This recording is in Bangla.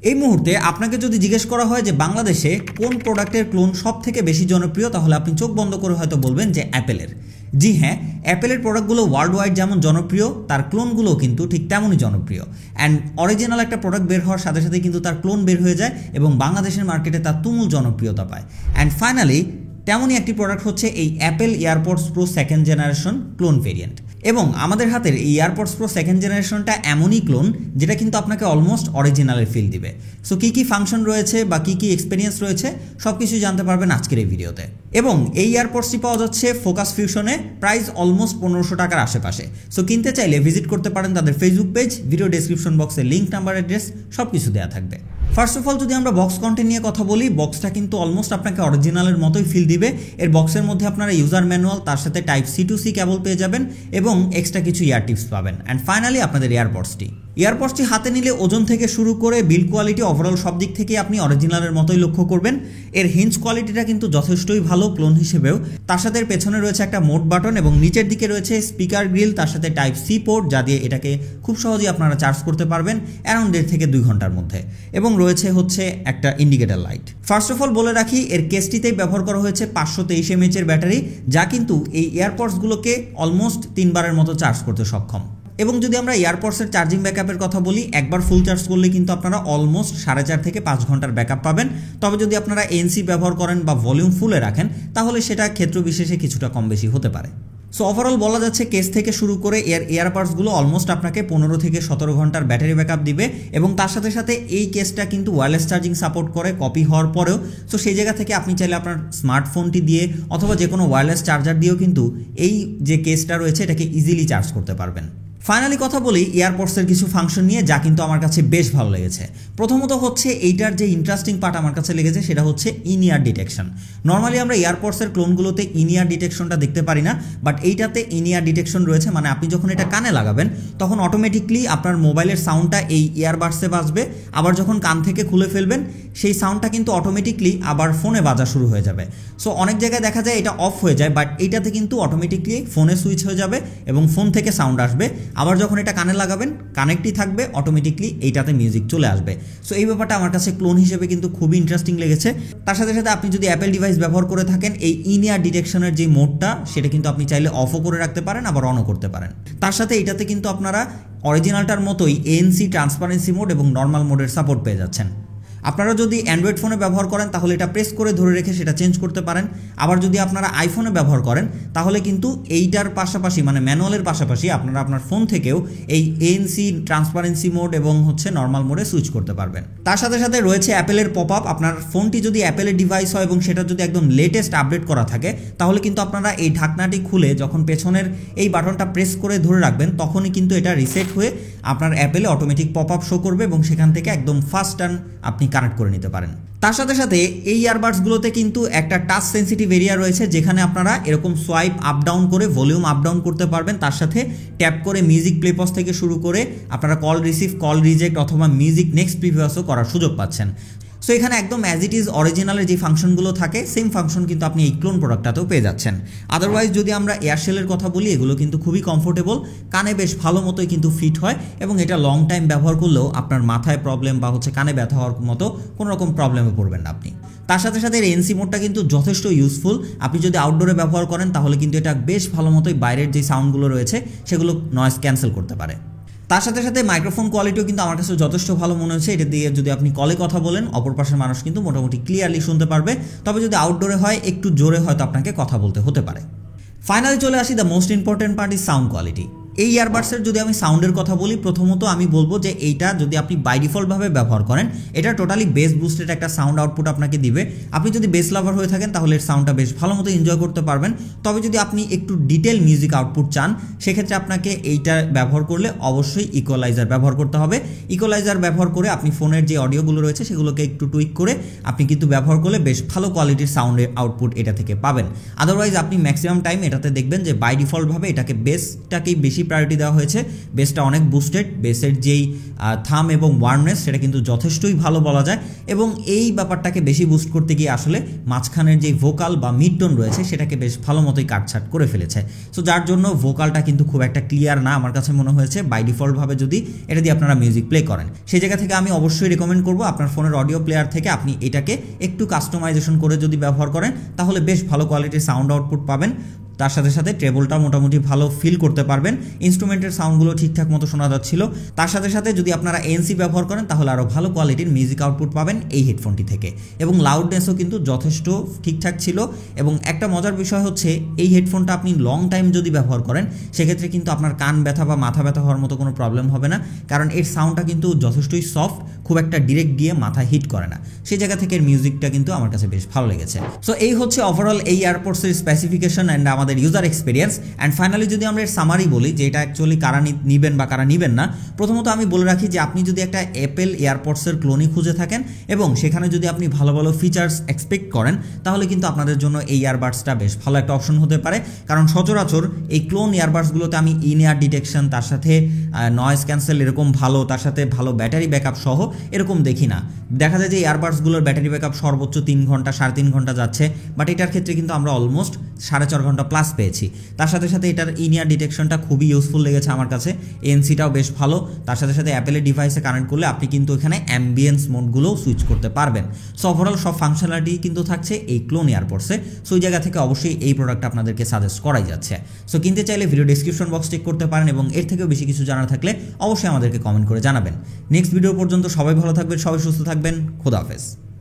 এই মুহূর্তে আপনাকে যদি জিজ্ঞেস করা হয় যে বাংলাদেশে কোন প্রোডাক্টের ক্লোন সবথেকে বেশি জনপ্রিয়, তাহলে আপনি চোখ বন্ধ করে হয়তো বলবেন যে অ্যাপেলের। জি হ্যাঁ, অ্যাপেলের প্রোডাক্টগুলো ওয়ার্ল্ড ওয়াইড যেমন জনপ্রিয়, তার ক্লোনগুলোও কিন্তু ঠিক তেমনই জনপ্রিয়। অ্যান্ড অরিজিনাল একটা প্রোডাক্ট বের হওয়ার সাথে সাথে কিন্তু তার ক্লোন বের হয়ে যায় এবং বাংলাদেশের মার্কেটে তার তুমুল জনপ্রিয়তা পায়। অ্যান্ড ফাইনালি তেমনই একটি প্রোডাক্ট হচ্ছে এই Apple AirPods pro second generation clone variant. এবং আমাদের হাতের এই এয়ারপডস প্রো সেকেন্ড জেনারেশনটা এমনই ক্লোন যেটা কিন্তু আপনাকে অলমোস্ট অরিজিনালের ফিল দিবে। সো কী কী ফাংশন রয়েছে বা কী কী এক্সপিরিয়েন্স রয়েছে সব কিছুই জানতে পারবেন আজকের এই ভিডিওতে। এবং এই এয়ারপডসটি পাওয়া যাচ্ছে ফোকাস ফিউশনে, প্রাইস অলমোস্ট 1500 টাকার আশেপাশে। সো কিনতে চাইলে ভিজিট করতে পারেন তাদের ফেসবুক পেজ, ভিডিও ডেসক্রিপশন বক্সে লিঙ্ক, নাম্বার, অ্যাড্রেস সব কিছু দেওয়া থাকবে। ফার্স্ট অফ অল যদি আমরা বক্স কন্টেন্ট নিয়ে কথা বলি, বক্সটা কিন্তু অলমোস্ট আপনাকে অরিজিনালের মতোই ফিল দিবে। এর বক্সের মধ্যে আপনারা ইউজার ম্যানুয়াল, তার সাথে type C to C cable পেয়ে যাবেন এবং এক্সট্রা কিছু ইয়ার টিপস পাবেন। অ্যান্ড ফাইনালি আপনাদের এয়ারপডসটি হাতে নিলে ওজন থেকে শুরু করে বিল্ড কোয়ালিটি, ওভারঅল সব দিক থেকে আপনি অরিজিনালের মতোই লক্ষ্য করবেন। এর হিঞ্জ কোয়ালিটিটা কিন্তু যথেষ্টই ভালো ক্লোন হিসেবেও। তার সাথে এর পেছনে রয়েছে একটা মোড বাটন এবং নিচের দিকে রয়েছে স্পিকার গ্রিল, তার সাথে টাইপ সি পোর্ট, যা দিয়ে এটাকে খুব সহজেই আপনারা চার্জ করতে পারবেন অ্যারাউন্ড 1.5 থেকে 2 ঘন্টার মধ্যে। এবং রয়েছে হচ্ছে একটা indicator light. First of all বলে রাখি, এর কেসটিতেই ব্যবহার করা হয়েছে 523 mAh এর ব্যাটারি, যা কিন্তু এই এয়ারপডসগুলোকে অলমোস্ট 3 বারের মতো চার্জ করতে সক্ষম। এবং যদি আমরা এয়ারপডসের চার্জিং ব্যাকআপের কথা বলি, একবার ফুল চার্জ করলে কিন্তু আপনারা অলমোস্ট 4.5 থেকে 5 ঘন্টার ব্যাকআপ পাবেন। তবে যদি আপনারা এনসি ব্যবহার করেন বা ভলিউম ফুলে রাখেন, তাহলে সেটা ক্ষেত্র বিশেষে কিছুটা কম বেশি হতে পারে। সো ওভারঅল বলা যাচ্ছে কেস থেকে শুরু করে এয়ারপডসগুলো অলমোস্ট আপনাকে 15 থেকে 17 ঘন্টার ব্যাটারি ব্যাকআপ দিবে। এবং তার সাথে সাথে এই কেসটা কিন্তু ওয়্যারলেস চার্জিং সাপোর্ট করে কপি হওয়ার পরেও। সো সেই জায়গা থেকে আপনি চাইলে আপনার স্মার্টফোনটি দিয়ে অথবা যে কোনো ওয়্যারলেস চার্জার দিয়েও কিন্তু এই যে কেসটা রয়েছে এটাকে ইজিলি চার্জ করতে পারবেন। ফাইনালি কথা বলি এয়ারপডসের কিছু ফাংশন নিয়ে, যা কিন্তু আমার কাছে বেশ ভালো লেগেছে। প্রথমত হচ্ছে এইটার যে ইন্টারেস্টিং পার্ট আমার কাছে লেগেছে সেটা হচ্ছে ইন ইয়ার ডিটেকশন। নর্মালি আমরা এয়ারপডসের ক্লোনগুলোতে ইন ইয়ার ডিটেকশনটা দেখতে পারি না, বাট এইটাতে ইন ইয়ার ডিটেকশন রয়েছে। মানে আপনি যখন এটা কানে লাগাবেন তখন অটোমেটিকলি আপনার মোবাইলের সাউন্ডটা এই ইয়ারবাডসে বাজবে, আবার যখন কান থেকে খুলে ফেলবেন সেই সাউন্ডটা কিন্তু অটোমেটিকলি আবার ফোনে বাজা শুরু হয়ে যাবে। সো অনেক জায়গায় দেখা যায় এটা অফ হয়ে যায়, বাট এইটাতে কিন্তু অটোমেটিকলি ফোনে সুইচ হয়ে যাবে এবং ফোন থেকে সাউন্ড আসবে। আবার যখন এটা কানে লাগাবেন কানেক্টই থাকবে, অটোমেটিকলি এইটাতে মিউজিক চলে আসবে। সো এই ব্যাপারটা আমার কাছে ক্লোন হিসেবে কিন্তু খুবই ইন্টারেস্টিং লেগেছে। তার সাথে সাথে আপনি যদি অ্যাপেল ডিভাইস ব্যবহার করে থাকেন, এই ইন ইয়ার ডিটেকশনের যে মোডটা সেটা কিন্তু আপনি চাইলে অফও করে রাখতে পারেন, আবার অনও করতে পারেন। তার সাথে এটাতে কিন্তু আপনারা অরিজিনালটার মতোই এএনসি, ট্রান্সপারেন্সি মোড এবং নর্মাল মোডের সাপোর্ট পেয়ে যাচ্ছেন। আপনারা যদি অ্যান্ড্রয়েড ফোনে ব্যবহার করেন তাহলে এটা প্রেস করে ধরে রেখে সেটা চেঞ্জ করতে পারেন। আবার যদি আপনারা আইফোনে ব্যবহার করেন তাহলে কিন্তু এইটার পাশাপাশি মানে ম্যানুয়ালের পাশাপাশি আপনারা আপনার ফোন থেকেও এই এএনসি, ট্রান্সপারেন্সি মোড এবং হচ্ছে নর্মাল মোডে সুইচ করতে পারবেন। তার সাথে সাথে রয়েছে অ্যাপেলের পপ আপ। আপনার ফোনটি যদি অ্যাপেলের ডিভাইস হয় এবং সেটা যদি একদম লেটেস্ট আপডেট করা থাকে, তাহলে কিন্তু আপনারা এই ঢাকনাটি খুলে যখন পেছনের এই বাটনটা প্রেস করে ধরে রাখবেন তখনই কিন্তু এটা রিসেট হয়ে আপনার অ্যাপেলে অটোমেটিক পপ আপ শো করবে এবং সেখান থেকে একদম ফাস্ট টার্ন আপনি কানেক্ট করে নিতে পারেন। তার সাথে সাথে এই ইয়ারবাডসগুলোতে কিন্তু একটা টাচ সেন্সিটিভ এরিয়া রয়েছে, যেখানে আপনারা এরকম সোয়াইপ আপ ডাউন করে ভলিউম আপ ডাউন করতে পারবেন। তার সাথে ট্যাপ করে মিউজিক প্লে পজ থেকে শুরু করে আপনারা কল রিসিভ, কল রিজেক্ট অথবা মিউজিক নেক্সট প্রিভিয়াসও করার সুযোগ পাচ্ছেন। সো এখানে একদম অ্যাজ ইট ইজ অরিজিনালের যে ফাংশনগুলো থাকে সেম ফাংশন কিন্তু আপনি এই ক্লোন প্রোডাক্টটাতেও পেয়ে যাচ্ছেন। আদারওয়াইজ যদি আমরা এয়ারশেলের কথা বলি, এগুলো কিন্তু খুবই কমফোর্টেবল, কানে বেশ ভালো মতোই কিন্তু ফিট হয় এবং এটা লং টাইম ব্যবহার করলেও আপনার মাথায় প্রবলেম বা হচ্ছে কানে ব্যথা হওয়ার মতো কোনো রকম প্রবলেমে পড়বেন না আপনি। তার সাথে সাথে এর এনসি মোডটা কিন্তু যথেষ্ট ইউজফুল। আপনি যদি আউটডোরে ব্যবহার করেন তাহলে কিন্তু এটা বেশ ভালো মতোই বাইরের যে সাউন্ডগুলো রয়েছে সেগুলো নয়েজ ক্যান্সেল করতে পারে। তার সাথে সাথে মাইক্রোফোন কোয়ালিটিও কিন্তু আমার কাছে যথেষ্ট ভালো মনে হয়েছে। এটা দিয়ে যদি আপনি কলে কথা বলেন অপর পাশের মানুষ কিন্তু মোটামুটি ক্লিয়ারলি শুনতে পারবে। তবে যদি আউটডোরে হয় একটু জোরে হয়তো আপনাকে কথা বলতে হতে পারে। ফাইনালি চলে আসি the most important part is sound quality. এই ইয়ারবাডসের যদি আমি সাউন্ডের কথা বলি, প্রথমত আমি বলবো যে এইটা যদি আপনি বাই ডিফল্টভাবে ব্যবহার করেন, এটা টোটালি বেস বুস্টেড একটা সাউন্ড আউটপুট আপনাকে দিবে। আপনি যদি বেস লাভার হয়ে থাকেন তাহলে এর সাউন্ডটা বেশ ভালো মতো এনজয় করতে পারবেন। তবে যদি আপনি একটু ডিটেল মিউজিক আউটপুট চান, সেক্ষেত্রে আপনাকে এইটা ব্যবহার করলে অবশ্যই ইকুয়ালাইজার ব্যবহার করতে হবে। ইকুয়ালাইজার ব্যবহার করে আপনি ফোনের যে অডিওগুলো রয়েছে সেগুলোকে একটু টুইক করে আপনি কিন্তু ব্যবহার করলে বেশ ভালো কোয়ালিটির সাউন্ডের আউটপুট এটা থেকে পাবেন। আদারওয়াইজ আপনি ম্যাক্সিমাম টাইম এটাতে দেখবেন যে বাই ডিফল্টভাবে এটাকে বেসটাকেই বেশি প্রায়োরিটি দেওয়া হয়েছে। বেসটা অনেক বুস্টেড, বেসের যেই থাম এবং ওয়ার্মনেস সেটা কিন্তু যথেষ্টই ভালো বলা যায়, এবং এই ব্যাপারটাকে বেশি বুস্ট করতে গিয়ে আসলে মাঝখানের যে ভোকাল বা মিড টোন রয়েছে সেটাকে বেশ ভালো মতোই কাটছাট করে ফেলেছে। সো যার জন্য ভোকালটা কিন্তু খুব একটা ক্লিয়ার না আমার কাছে মনে হয়েছে বাই ডিফল্টভাবে যদি এটা দিয়ে আপনারা মিউজিক প্লে করেন। সেই জায়গা থেকে আমি অবশ্যই রেকমেন্ড করব আপনার ফোনের অডিও প্লেয়ার থেকে আপনি এটাকে একটু কাস্টমাইজেশন করে যদি ব্যবহার করেন তাহলে বেশ ভালো কোয়ালিটির সাউন্ড আউটপুট পাবেন। তার সাথে সাথে ট্রেবলটা মোটামুটি ভালো ফিল করতে পারবেন, ইনস্ট্রুমেন্টের সাউন্ডগুলো ঠিকঠাক মতো শোনা যাচ্ছিল। তার সাথে সাথে যদি আপনারা এনসি ব্যবহার করেন তাহলে আরও ভালো কোয়ালিটির মিউজিক আউটপুট পাবেন এই হেডফোনটি থেকে, এবং লাউডনেসও কিন্তু যথেষ্ট ঠিকঠাক ছিল। এবং একটা মজার বিষয় হচ্ছে এই হেডফোনটা আপনি লং টাইম যদি ব্যবহার করেন সেক্ষেত্রে কিন্তু আপনার কান ব্যথা বা মাথা ব্যথা হওয়ার মতো কোনো প্রবলেম হবে না, কারণ এর সাউন্ডটা কিন্তু যথেষ্টই সফট, খুব একটা ডিরেক্ট গিয়ে মাথা হিট করে না। সেই জায়গা থেকে এর মিউজিকটা কিন্তু আমার কাছে বেশ ভালো লেগেছে। সো এই হচ্ছে ওভারঅল এই এয়ারপডসের স্পেসিফিকেশন অ্যান্ড আমাদের ইউজার এক্সপিরিয়েন্স। অ্যান্ড ফাইনালি যদি আমরা এর সামারি বলি যে এটা অ্যাকচুয়ালি কারা নিবেন বা কারা নিবেন না, প্রথমত আমি বলে রাখি যে আপনি যদি একটা অ্যাপেল এয়ারপডসের ক্লোনই খুঁজে থাকেন এবং সেখানে যদি আপনি ভালো ভালো ফিচার্স এক্সপেক্ট করেন তাহলে কিন্তু আপনাদের জন্য এই ইয়ারবাডসটা বেশ ভালো একটা অপশন হতে পারে, কারণ সচরাচর এই ক্লোন ইয়ারবাডসগুলোতে আমি ইন ইয়ার ডিটেকশন, তার সাথে নয়েজ ক্যান্সেল এরকম ভালো, তার সাথে ভালো ব্যাটারি ব্যাকআপ সহ এরকম দেখি না। দেখা যায় যে ইয়ারবাডসগুলোর ব্যাটারি ব্যাকআপ সর্বোচ্চ 3 ঘন্টা 3.5 ঘন্টা যাচ্ছে, বাট এটার ক্ষেত্রে কিন্তু আমরা অলমোস্ট 4.5 ঘন্টা প্লাস পেয়েছি। তার সাথে সাথে এটার ইন ইয়ার ডিটেকশনটা খুবই ইউজফুল লেগেছে আমার কাছে, এনসিটাও বেশ ভালো। তার সাথে সাথে অ্যাপেলের ডিভাইসে কানেক্ট করলে আপনি কিন্তু এখানে অ্যাম্বিয়েন্স মোডগুলোও সুইচ করতে পারবেন। সো ওভারঅল সব ফাংশনালিটি কিন্তু থাকছে এই ক্লোন এয়ারপডসে। সো ওই জায়গা থেকে অবশ্যই এই প্রোডাক্ট আপনাদেরকে সাজেস্ট করাই যাচ্ছে। সো কিনতে চাইলে ভিডিও ডেসক্রিপশন বক্স চেক করতে পারেন, এবং এর থেকেও বেশি কিছু জানার থাকলে অবশ্যই আমাদেরকে কমেন্ট করে জানাবেন। নেক্সট ভিডিও পর্যন্ত সবাই ভালো থাকবেন, সবাই সুস্থ থাকবেন, খোদা হাফেজ।